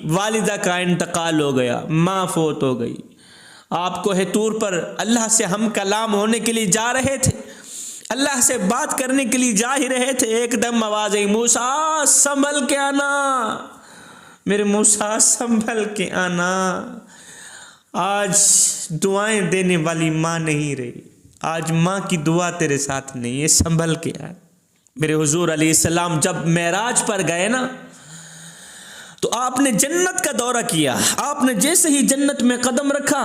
वालिदा का इंतकाल हो गया, माँ फोत हो गई। आप कोहे तूर पर अल्लाह से हम कलाम होने के लिए जा रहे थे, अल्लाह से बात करने के लिए जा ही रहे थे, एकदम आवाज आई, मूसा संभल के आना, मेरे मूसा संभल के आना। आज दुआएं देने वाली माँ नहीं रही, आज माँ की दुआ तेरे साथ नहीं है, संभल के आ। मेरे हुजूर अलैहिस्सलाम जब मेराज पर गए ना, तो आपने जन्नत का दौरा किया। आपने जैसे ही जन्नत में कदम रखा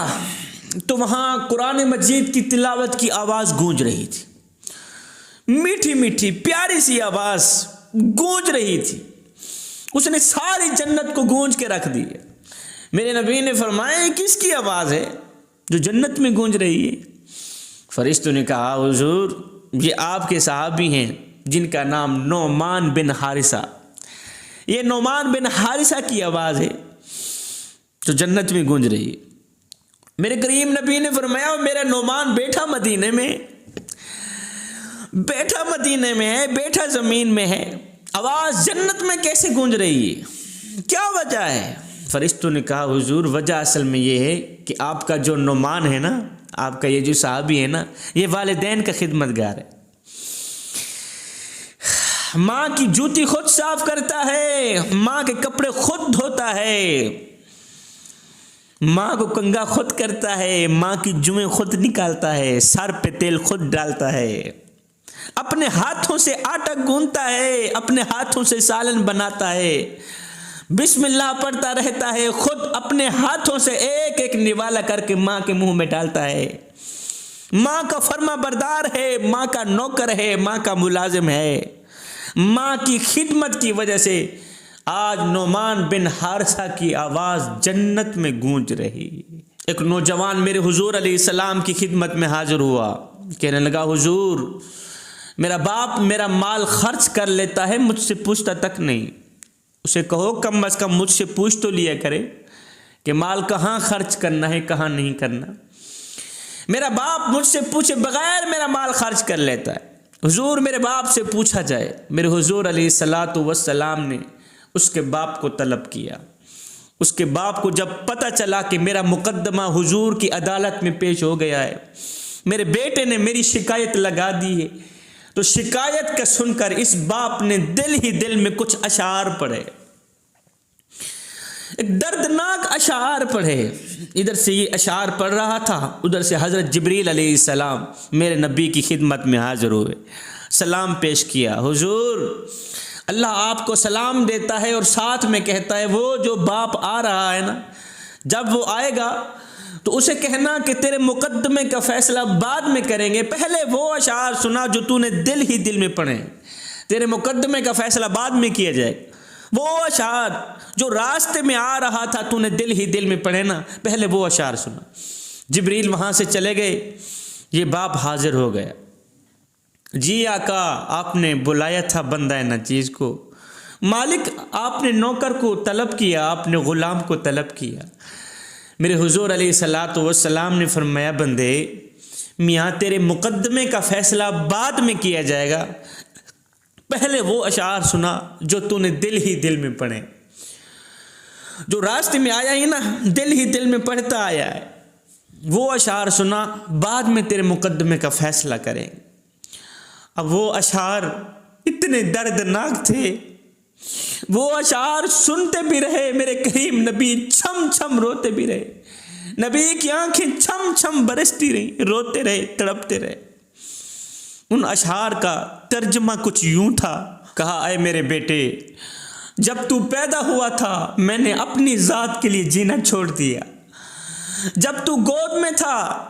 तो वहाँ कुरान मजीद की तिलावत की आवाज़ गूंज रही थी, मीठी मीठी प्यारी सी आवाज़ गूंज रही थी। उसने सारी जन्नत को गूंज के रख दी। मेरे नबी ने फरमाया, किसकी आवाज़ है जो जन्नत में गूंज रही है? फरिश्तों ने कहा, हुजूर ये आपके सहाबी हैं जिनका नाम नोमान बिन हारिसा, ये नोमान बिन हारिसा की आवाज़ है जो जन्नत में गूंज रही है। मेरे करीम नबी ने फरमाया, मेरा नोमान बैठा मदीने में, बैठा मदीने में है, बैठा ज़मीन में है, आवाज़ जन्नत में कैसे गूंज रही है, क्या वजह है? फरिश्तों ने कहा, हुजूर वजह असल में ये है कि आपका जो नोमान है ना, आपका ये जो साहबी है ना, ये वालिदैन का खिदमतगार है। माँ की जूती खुद साफ करता है, माँ के कपड़े खुद धोता है, माँ को कंघा खुद करता है, माँ की जुएं खुद निकालता है, सर पे तेल खुद डालता है, अपने हाथों से आटा गूंथता है, अपने हाथों से सालन बनाता है, बिस्मिल्लाह पढ़ता रहता है, खुद अपने हाथों से एक एक निवाला करके माँ के मुंह में डालता है। माँ का फर्मा बरदार है, माँ का नौकर है, माँ का मुलाजिम है। माँ की खिदमत की वजह से आज नोमान बिन हारिसा की आवाज़ जन्नत में गूंज रही। एक नौजवान मेरे हुजूर अलैहिस्सलाम की खिदमत में हाजिर हुआ, कहने लगा, हुजूर मेरा बाप मेरा माल खर्च कर लेता है, मुझसे पूछता तक नहीं। उसे कहो कम अज़ कम मुझसे पूछ तो लिया करे कि माल कहाँ खर्च करना है, कहाँ नहीं करना। मेरा बाप मुझसे पूछे बगैर मेरा माल खर्च कर लेता है। हुजूर मेरे बाप से पूछा जाए। मेरे हुजूर अलैहिस्सलातु वस्सलाम ने उसके बाप को तलब किया। उसके बाप को जब पता चला कि मेरा मुकद्दमा हुजूर की अदालत में पेश हो गया है, मेरे बेटे ने मेरी शिकायत लगा दी है, तो शिकायत का सुनकर इस बाप ने दिल ही दिल में कुछ अशार पढ़े, एक दर्दनाक अशार पढ़े। इधर से ये अशार पढ़ रहा था, उधर से हज़रत जिब्रील अलैहिस्सलाम मेरे नबी की खिदमत में हाजिर हुए, सलाम पेश किया। हुजूर अल्लाह आपको सलाम देता है और साथ में कहता है, वो जो बाप आ रहा है ना, जब वो आएगा तो उसे कहना कि तेरे मुकद्दमे का फैसला बाद में करेंगे, पहले वो अशार सुना जो तूने दिल ही दिल में पढ़े, तेरे मुकद्दमे का फैसला बाद में किया जाए। वो अशार जो रास्ते में आ रहा था तूने दिल ही दिल में पढ़े ना, पहले वो अशार सुना। जिब्रील वहाँ से चले गए, ये बाप हाजिर हो गया। जी आका, आपने बुलाया था बंदा नचीज़ को, मालिक आपने नौकर को तलब किया, आपने ग़ुलाम को तलब किया। मेरे हुजूर अलैहिस्सलातु वस्सलाम ने फरमाया, बंदे मियाँ तेरे मुकद्दमे का फ़ैसला बाद में किया जाएगा, पहले वो अशार सुना जो तूने दिल ही दिल में पढ़े, जो रास्ते में आया ही ना, दिल ही दिल में पढ़ता आया है, वो अशार सुना, बाद में तेरे मुकद्दमे का फ़ैसला करेंगे। अब वो अशार इतने दर्दनाक थे, वो अशार सुनते भी रहे, मेरे करीम नबी छम छम रोते भी रहे, नबी की आंखें छम छम बरसती रही, रोते रहे, तड़पते रहे। उन अशार का तर्जमा कुछ यूं था, कहा, अय मेरे बेटे, जब तू पैदा हुआ था मैंने अपनी ज़ात के लिए जीना छोड़ दिया, जब तू गोद में था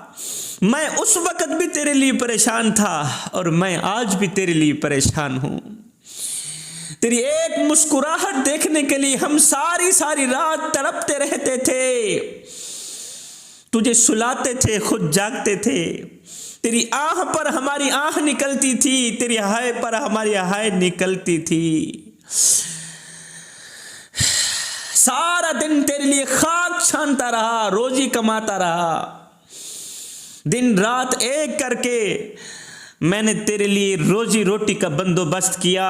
मैं उस वक़्त भी तेरे लिए परेशान था और मैं आज भी तेरे लिए परेशान हूँ। तेरी एक मुस्कुराहट देखने के लिए हम सारी सारी रात तड़पते रहते थे, तुझे सुलाते थे, खुद जागते थे, तेरी आह पर हमारी आह निकलती थी, तेरी हाय पर हमारी हाय निकलती थी। सारा दिन तेरे लिए खाक छानता रहा, रोजी कमाता रहा, दिन रात एक करके मैंने तेरे लिए रोजी रोटी का बंदोबस्त किया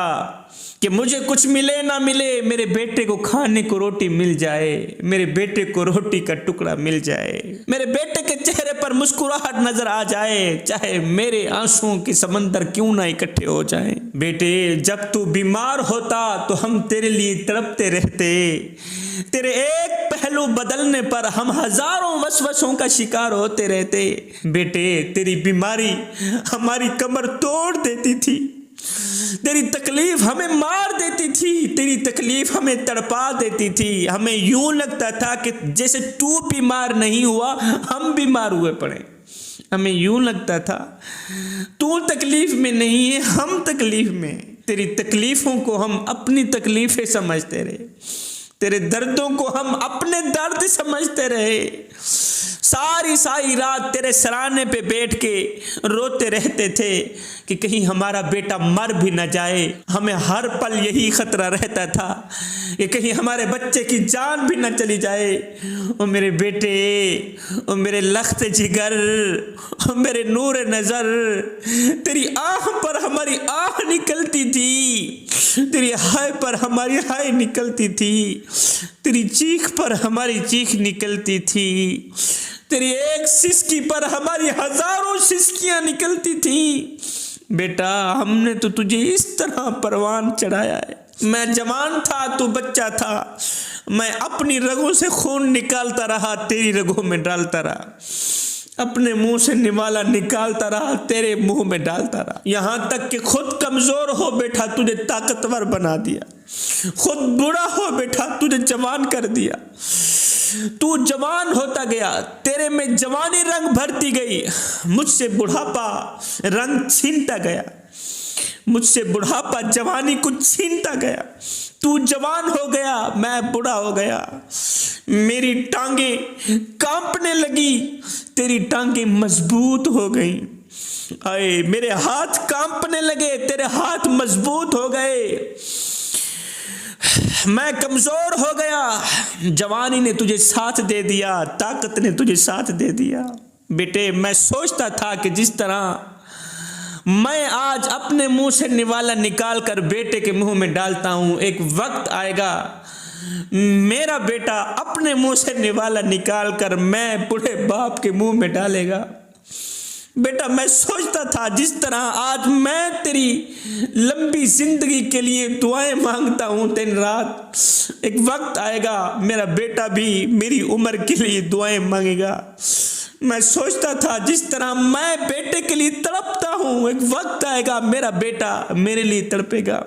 कि मुझे कुछ मिले ना मिले, मेरे बेटे को खाने को रोटी मिल जाए, मेरे बेटे को रोटी का टुकड़ा मिल जाए, मेरे बेटे के चेहरे पर मुस्कुराहट नजर आ जाए, चाहे मेरे आंसुओं के समंदर क्यों ना इकट्ठे हो जाएं। बेटे, जब तू बीमार होता तो हम तेरे लिए तड़पते रहते, तेरे एक पहलू बदलने पर हम हजारों वसवसों का शिकार होते रहते। बेटे, तेरी बीमारी हमारी कमर तोड़ देती थी, तेरी तकलीफ हमें मार देती थी, तेरी तकलीफ हमें तड़पा देती थी। हमें यूं लगता था कि जैसे तू बीमार नहीं हुआ, हम बीमार हुए पड़े। हमें यूं लगता था तू तकलीफ में नहीं है, हम तकलीफ में। तेरी तकलीफों को हम अपनी तकलीफें समझते रहे, तेरे दर्दों को हम अपने दर्द समझते रहे। सारी सारी रात तेरे सराहने पे बैठ के रोते रहते थे कि कहीं हमारा बेटा मर भी न जाए। हमें हर पल यही खतरा रहता था कि कहीं हमारे बच्चे की जान भी न चली जाए। ओ मेरे बेटे, ओ मेरे लख्त जिगर, ओ मेरे नूर नज़र, तेरी आह पर हमारी आह निकलती थी, तेरी हाय पर हमारी हाय निकलती थी, तेरी चीख पर हमारी चीख निकलती थी, तेरी एक सिसकी पर हमारी हजारों सिसकियां निकलती थी। बेटा, हमने तो तुझे इस तरह परवान चढ़ाया है। मैं जवान था, तू बच्चा था, मैं अपनी रगों से खून निकालता रहा, तेरी रगों में डालता रहा, अपने मुंह से निवाला निकालता रहा, तेरे मुंह में डालता रहा, यहां तक कि खुद कमजोर हो बैठा, तुझे ताकतवर बना दिया, खुद बूढ़ा हो बैठा, तुझे जवान कर दिया। तू जवान होता गया, तेरे में जवानी रंग भरती गई, मुझसे बुढ़ापा रंग छीनता गया, मुझसे बुढ़ापा जवानी को छीनता गया। तू जवान हो गया, मैं बूढ़ा हो गया, मेरी टांगे कांपने लगी, तेरी टांगे मजबूत हो गई। आए, मेरे हाथ कांपने लगे, तेरे हाथ मजबूत हो गए, मैं कमजोर हो गया, जवानी ने तुझे साथ दे दिया, ताकत ने तुझे साथ दे दिया। बेटे, मैं सोचता था कि जिस तरह मैं आज अपने मुंह से निवाला निकाल कर बेटे के मुंह में डालता हूं, एक वक्त आएगा मेरा बेटा अपने मुंह से निवाला निकाल कर मैं बूढ़े बाप के मुंह में डालेगा। बेटा, मैं सोचता था जिस तरह आज मैं तेरी लंबी जिंदगी के लिए दुआएं मांगता हूं दिन रात, एक वक्त आएगा मेरा बेटा भी मेरी उम्र के लिए दुआएं मांगेगा। मैं सोचता था जिस तरह मैं बेटे के लिए तड़पता हूं, एक वक्त आएगा मेरा बेटा मेरे लिए तड़पेगा।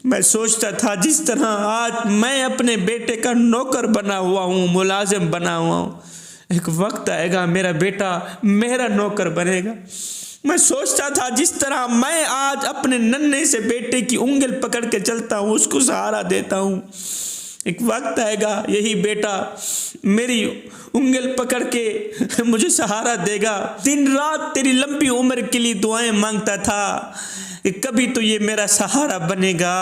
मैं सोचता था जिस तरह आज मैं अपने बेटे का नौकर बना हुआ हूं, मुलाजिम बना हुआ हूं, एक वक्त आएगा मेरा बेटा मेरा नौकर बनेगा। मैं सोचता था जिस तरह मैं आज अपने नन्हे से बेटे की उंगल पकड़ के चलता हूँ, उसको सहारा देता हूँ, एक वक्त आएगा यही बेटा मेरी उंगल पकड़ के मुझे सहारा देगा। दिन रात तेरी लंबी उम्र के लिए दुआएं मांगता था कि कभी तो ये मेरा सहारा बनेगा,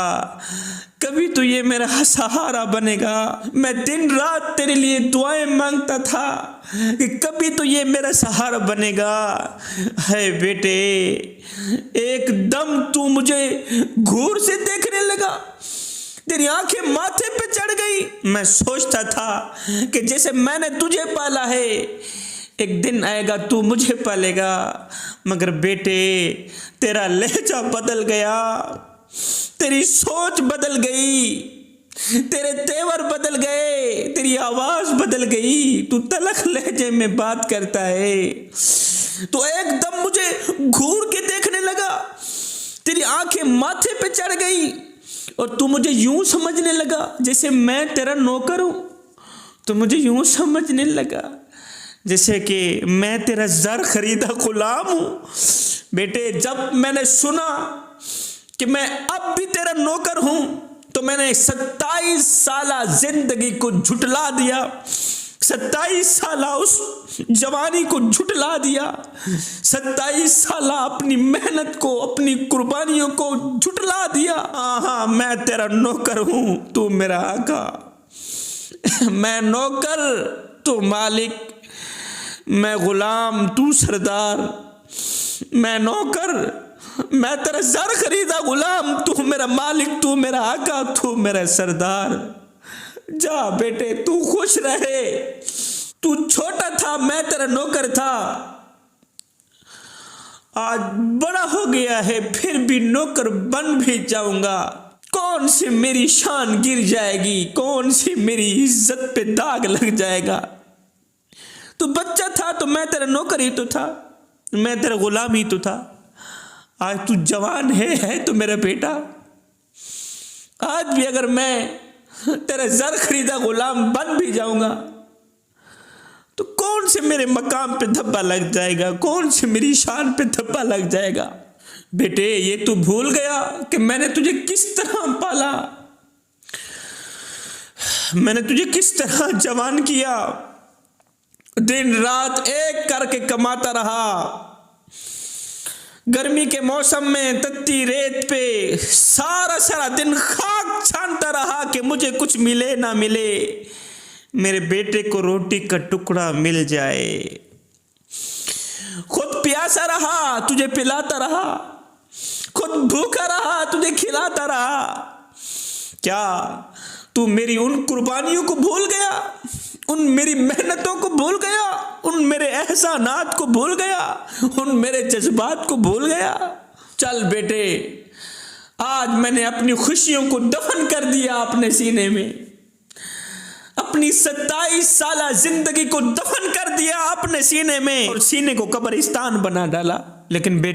कभी तो ये मेरा सहारा बनेगा। मैं दिन रात तेरे लिए दुआएं मांगता था कि कभी तो ये मेरा सहारा बनेगा। है बेटे, एकदम तू मुझे घूर से देखने लगा, तेरी आंखें माथे पे चढ़ गई। मैं सोचता था कि जैसे मैंने तुझे पाला है, एक दिन आएगा तू मुझे पालेगा। मगर बेटे, तेरा लहजा बदल गया, तेरी सोच बदल गई, तेरे तेवर बदल गए, तेरी आवाज बदल गई। तू तलख लहजे में बात करता है, तो एकदम मुझे घूर के देखने लगा, तेरी आंखें माथे पे चढ़ गई और तू मुझे यूं समझने लगा जैसे मैं तेरा नौकर हूं। तो मुझे यूं समझने लगा जैसे कि मैं तेरा जर खरीदा गुलाम हूं। बेटे, जब मैंने सुना कि मैं अब भी तेरा नौकर हूं, तो मैंने 27 साल जिंदगी को झुटला दिया, 27 साल उस जवानी को झुटला दिया, 27 साल अपनी मेहनत को, अपनी कुर्बानियों को झुटला दिया। हाँ, मैं तेरा नौकर हूं, तू मेरा आका। मैं नौकर, तू मालिक, मैं गुलाम, तू सरदार। मैं नौकर, मैं तेरा ज़र खरीदा गुलाम, तू मेरा मालिक, तू मेरा आका, तू मेरा सरदार। जा बेटे, तू खुश रहे। तू छोटा था, मैं तेरा नौकर था, आज बड़ा हो गया है, फिर भी नौकर बन भी जाऊंगा। कौन सी मेरी शान गिर जाएगी, कौन सी मेरी इज्जत पे दाग लग जाएगा। तू बच्चा था तो मैं तेरा नौकर ही तो था, मैं तेरा गुलाम ही तो था। आज तू जवान है तो मेरा बेटा। आज भी अगर मैं तेरा ज़र खरीदा गुलाम बन भी जाऊंगा तो कौन से मेरे मकाम पे धब्बा लग जाएगा, कौन से मेरी शान पे धब्बा लग जाएगा। बेटे, ये तू भूल गया कि मैंने तुझे किस तरह पाला, मैंने तुझे किस तरह जवान किया, दिन रात एक करके कमाता रहा। गर्मी के मौसम में तत्ती रेत पे सारा सारा दिन खाक छानता रहा कि मुझे कुछ मिले ना मिले, मेरे बेटे को रोटी का टुकड़ा मिल जाए। खुद प्यासा रहा, तुझे पिलाता रहा, खुद भूखा रहा, तुझे खिलाता रहा। क्या तू मेरी उन कुर्बानियों को भूल गया, उन मेरी मेहनतों को भूल गया, उन मेरे एहसानात को भूल गया, उन मेरे जज्बात को भूल गया। चल बेटे, आज मैंने अपनी खुशियों को दफन कर दिया अपने सीने में, अपनी 27 साल जिंदगी को दफन कर दिया अपने सीने में और सीने को कब्रिस्तान बना डाला। लेकिन बेटे